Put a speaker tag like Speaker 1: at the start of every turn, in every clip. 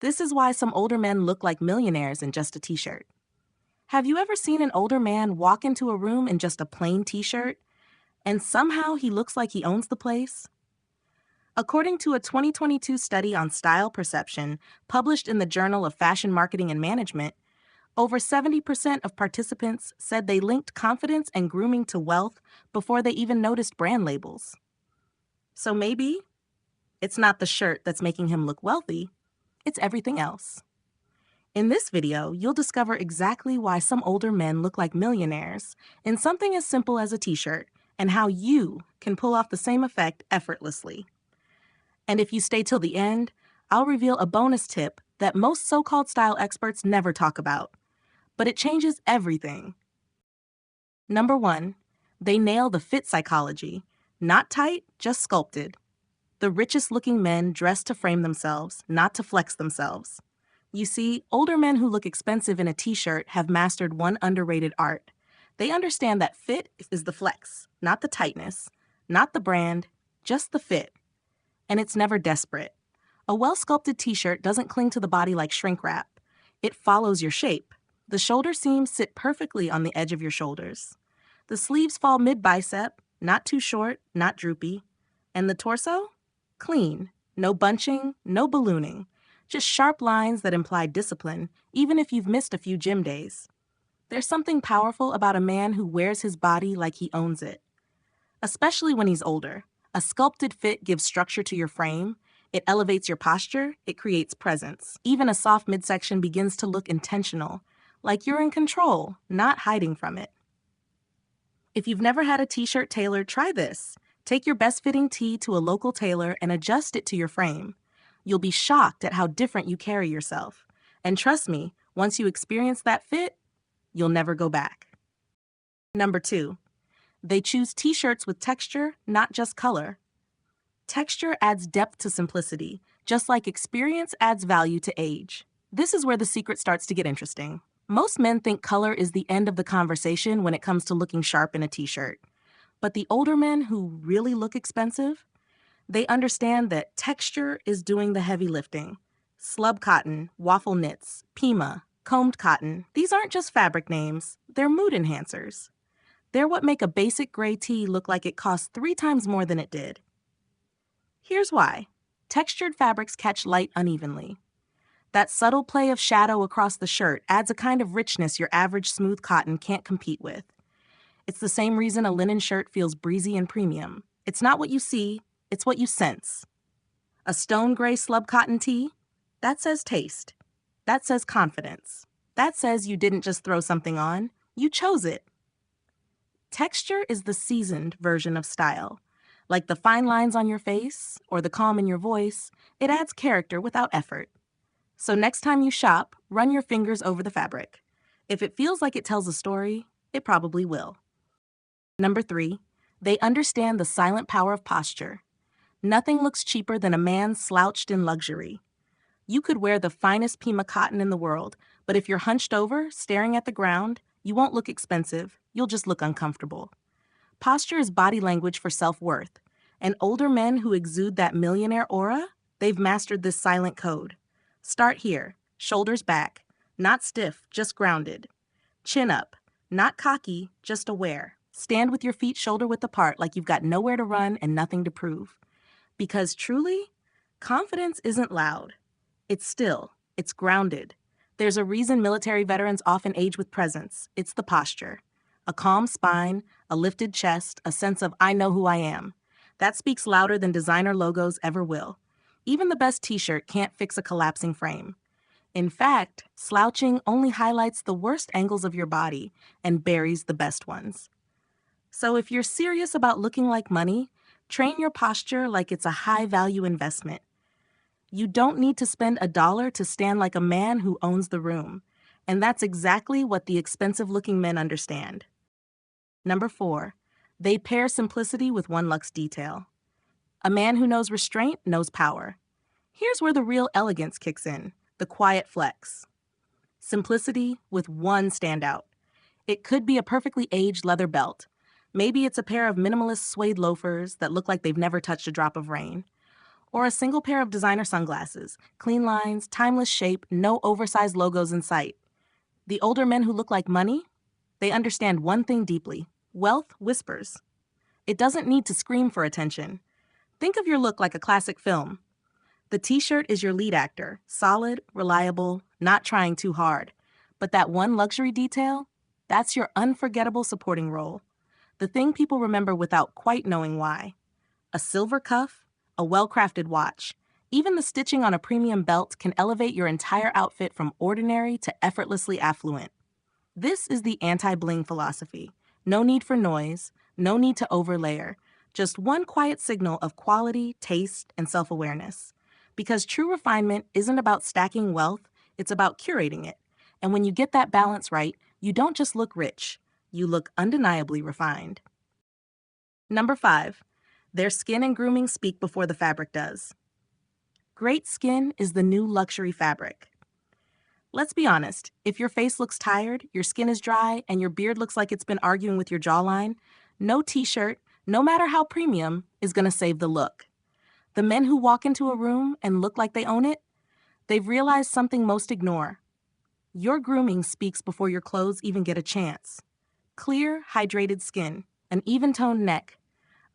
Speaker 1: This is why some older men look like millionaires in just a t-shirt. Have you ever seen an older man walk into a room in just a plain t-shirt, and somehow he looks like he owns the place? According to a 2022 study on style perception published in the Journal of Fashion Marketing and Management, over 70% of participants said they linked confidence and grooming to wealth before they even noticed brand labels. So maybe it's not the shirt that's making him look wealthy, it's everything else. In this video, you'll discover exactly why some older men look like millionaires in something as simple as a t-shirt, and how you can pull off the same effect effortlessly. And if you stay till the end, I'll reveal a bonus tip that most so-called style experts never talk about, but it changes everything. Number 1, they nail the fit psychology. Not tight, just sculpted. The richest looking men dress to frame themselves, not to flex themselves. You see, older men who look expensive in a t-shirt have mastered one underrated art. They understand that fit is the flex, not the tightness, not the brand, just the fit. And it's never desperate. A well-sculpted t-shirt doesn't cling to the body like shrink wrap. It follows your shape. The shoulder seams sit perfectly on the edge of your shoulders. The sleeves fall mid-bicep, not too short, not droopy. And the torso? Clean. No bunching, no ballooning. Just sharp lines that imply discipline, even if you've missed a few gym days. There's something powerful about a man who wears his body like he owns it. Especially when he's older. A sculpted fit gives structure to your frame. It elevates your posture. It creates presence. Even a soft midsection begins to look intentional, like you're in control, not hiding from it. If you've never had a t-shirt tailored, try this. Take your best-fitting tee to a local tailor and adjust it to your frame. You'll be shocked at how different you carry yourself. And trust me, once you experience that fit, you'll never go back. Number 2, they choose t-shirts with texture, not just color. Texture adds depth to simplicity, just like experience adds value to age. This is where the secret starts to get interesting. Most men think color is the end of the conversation when it comes to looking sharp in a t-shirt. But the older men who really look expensive, they understand that texture is doing the heavy lifting. Slub cotton, waffle knits, Pima, combed cotton, these aren't just fabric names, they're mood enhancers. They're what make a basic gray tee look like it costs 3 times more than it did. Here's why. Textured fabrics catch light unevenly. That subtle play of shadow across the shirt adds a kind of richness your average smooth cotton can't compete with. It's the same reason a linen shirt feels breezy and premium. It's not what you see, it's what you sense. A stone gray slub cotton tee? That says taste. That says confidence. That says you didn't just throw something on, you chose it. Texture is the seasoned version of style. Like the fine lines on your face or the calm in your voice, it adds character without effort. So next time you shop, run your fingers over the fabric. If it feels like it tells a story, it probably will. Number 3, they understand the silent power of posture. Nothing looks cheaper than a man slouched in luxury. You could wear the finest Pima cotton in the world, but if you're hunched over, staring at the ground, you won't look expensive, you'll just look uncomfortable. Posture is body language for self-worth, and older men who exude that millionaire aura, they've mastered this silent code. Start here, shoulders back, not stiff, just grounded. Chin up, not cocky, just aware. Stand with your feet shoulder-width apart like you've got nowhere to run and nothing to prove. Because truly, confidence isn't loud. It's still, it's grounded. There's a reason military veterans often age with presence. It's the posture. A calm spine, a lifted chest, a sense of I know who I am. That speaks louder than designer logos ever will. Even the best t-shirt can't fix a collapsing frame. In fact, slouching only highlights the worst angles of your body and buries the best ones. So if you're serious about looking like money, train your posture like it's a high-value investment. You don't need to spend $1 to stand like a man who owns the room. And that's exactly what the expensive-looking men understand. Number 4, they pair simplicity with one luxe detail. A man who knows restraint knows power. Here's where the real elegance kicks in, the quiet flex. Simplicity with one standout. It could be a perfectly aged leather belt. Maybe it's a pair of minimalist suede loafers that look like they've never touched a drop of rain. Or a single pair of designer sunglasses, clean lines, timeless shape, no oversized logos in sight. The older men who look like money, they understand one thing deeply. Wealth whispers. It doesn't need to scream for attention. Think of your look like a classic film. The t-shirt is your lead actor, solid, reliable, not trying too hard. But that one luxury detail, that's your unforgettable supporting role. The thing people remember without quite knowing why. A silver cuff, a well-crafted watch, even the stitching on a premium belt can elevate your entire outfit from ordinary to effortlessly affluent. This is the anti-bling philosophy. No need for noise, no need to overlayer, just one quiet signal of quality, taste, and self-awareness. Because true refinement isn't about stacking wealth, it's about curating it. And when you get that balance right, you don't just look rich, you look undeniably refined. Number 5, their skin and grooming speak before the fabric does. Great skin is the new luxury fabric. Let's be honest, if your face looks tired, your skin is dry, and your beard looks like it's been arguing with your jawline, no t-shirt, no matter how premium, is going to save the look. The men who walk into a room and look like they own it, they've realized something most ignore. Your grooming speaks before your clothes even get a chance. Clear, hydrated skin, an even-toned neck,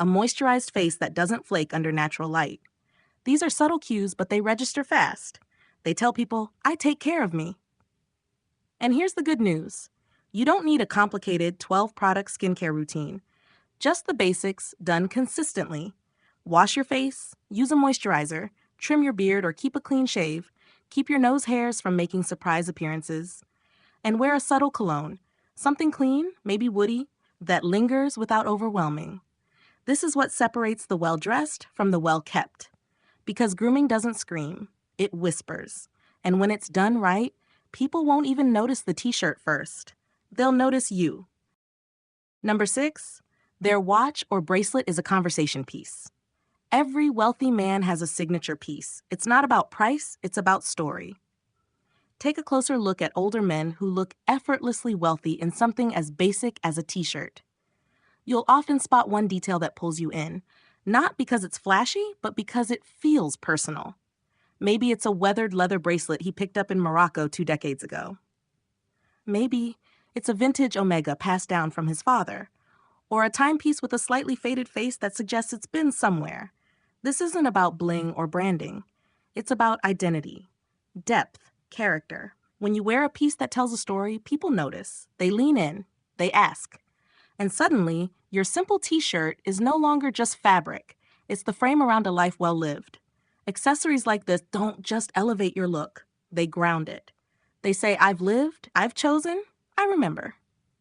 Speaker 1: a moisturized face that doesn't flake under natural light. These are subtle cues, but they register fast. They tell people, I take care of me. And here's the good news. You don't need a complicated 12-product skincare routine. Just the basics done consistently. Wash your face, use a moisturizer, trim your beard or keep a clean shave, keep your nose hairs from making surprise appearances, and wear a subtle cologne, something clean, maybe woody, that lingers without overwhelming. This is what separates the well-dressed from the well-kept. Because grooming doesn't scream, it whispers. And when it's done right, people won't even notice the t-shirt first. They'll notice you. Number 6, their watch or bracelet is a conversation piece. Every wealthy man has a signature piece. It's not about price, it's about story. Take a closer look at older men who look effortlessly wealthy in something as basic as a t-shirt. You'll often spot one detail that pulls you in, not because it's flashy, but because it feels personal. Maybe it's a weathered leather bracelet he picked up in Morocco 2 decades ago. Maybe it's a vintage Omega passed down from his father, or a timepiece with a slightly faded face that suggests it's been somewhere. This isn't about bling or branding. It's about identity, depth, character. When you wear a piece that tells a story, people notice. They lean in. They ask. And suddenly, your simple t-shirt is no longer just fabric. It's the frame around a life well lived. Accessories like this don't just elevate your look. They ground it. They say, I've lived, I've chosen, I remember.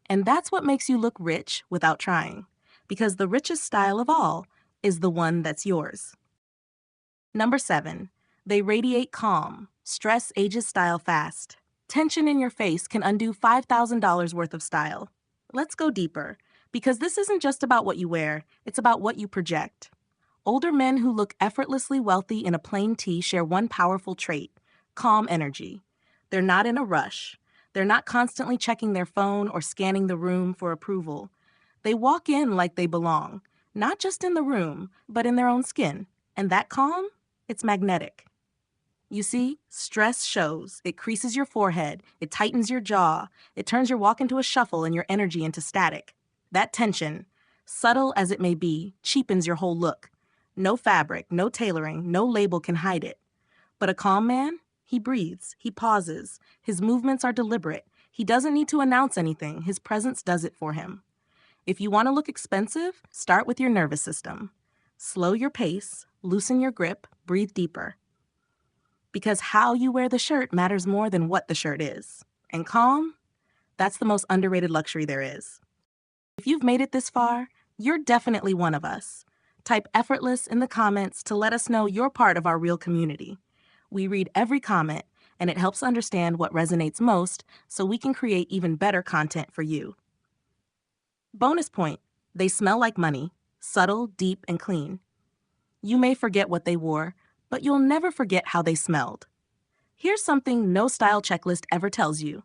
Speaker 1: And that's what makes you look rich without trying. Because the richest style of all is the one that's yours. Number 7, they radiate calm. Stress ages style fast. Tension in your face can undo $5,000 worth of style. Let's go deeper, because this isn't just about what you wear, it's about what you project. Older men who look effortlessly wealthy in a plain tee share one powerful trait: calm energy. They're not in a rush. They're not constantly checking their phone or scanning the room for approval. They walk in like they belong, not just in the room, but in their own skin. And that calm, it's magnetic. You see, stress shows. It creases your forehead, it tightens your jaw, it turns your walk into a shuffle and your energy into static. That tension, subtle as it may be, cheapens your whole look. No fabric, no tailoring, no label can hide it. But a calm man, he breathes, he pauses, his movements are deliberate. He doesn't need to announce anything, his presence does it for him. If you want to look expensive, start with your nervous system. Slow your pace, loosen your grip, breathe deeper. Because how you wear the shirt matters more than what the shirt is. And calm, that's the most underrated luxury there is. If you've made it this far, you're definitely one of us. Type Effortless in the comments to let us know you're part of our real community. We read every comment, and it helps understand what resonates most so we can create even better content for you. Bonus point, they smell like money, subtle, deep, and clean. You may forget what they wore, but you'll never forget how they smelled. Here's something no style checklist ever tells you.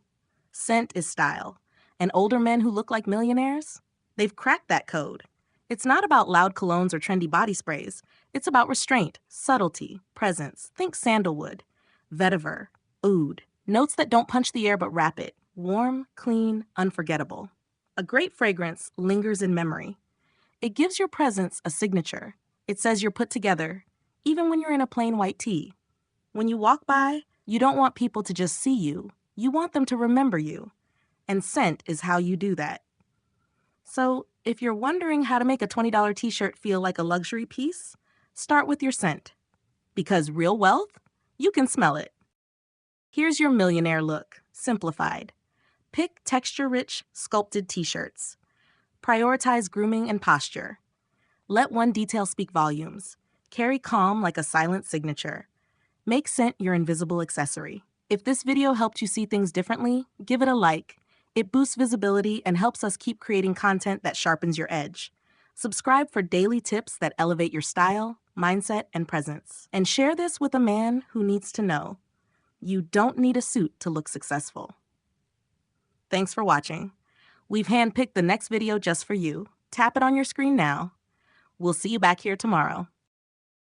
Speaker 1: Scent is style. And older men who look like millionaires? They've cracked that code. It's not about loud colognes or trendy body sprays. It's about restraint, subtlety, presence. Think sandalwood, vetiver, oud. Notes that don't punch the air but wrap it. Warm, clean, unforgettable. A great fragrance lingers in memory. It gives your presence a signature. It says you're put together, even when you're in a plain white tee. When you walk by, you don't want people to just see you. You want them to remember you. And scent is how you do that. So, if you're wondering how to make a $20 t-shirt feel like a luxury piece, start with your scent. Because real wealth, you can smell it. Here's your millionaire look, simplified. Pick texture-rich, sculpted t-shirts. Prioritize grooming and posture. Let one detail speak volumes. Carry calm like a silent signature. Make scent your invisible accessory. If this video helped you see things differently, give it a like. It boosts visibility and helps us keep creating content that sharpens your edge. Subscribe for daily tips that elevate your style, mindset, and presence. And share this with a man who needs to know. You don't need a suit to look successful. Thanks for watching. We've handpicked the next video just for you. Tap it on your screen now. We'll see you back here tomorrow.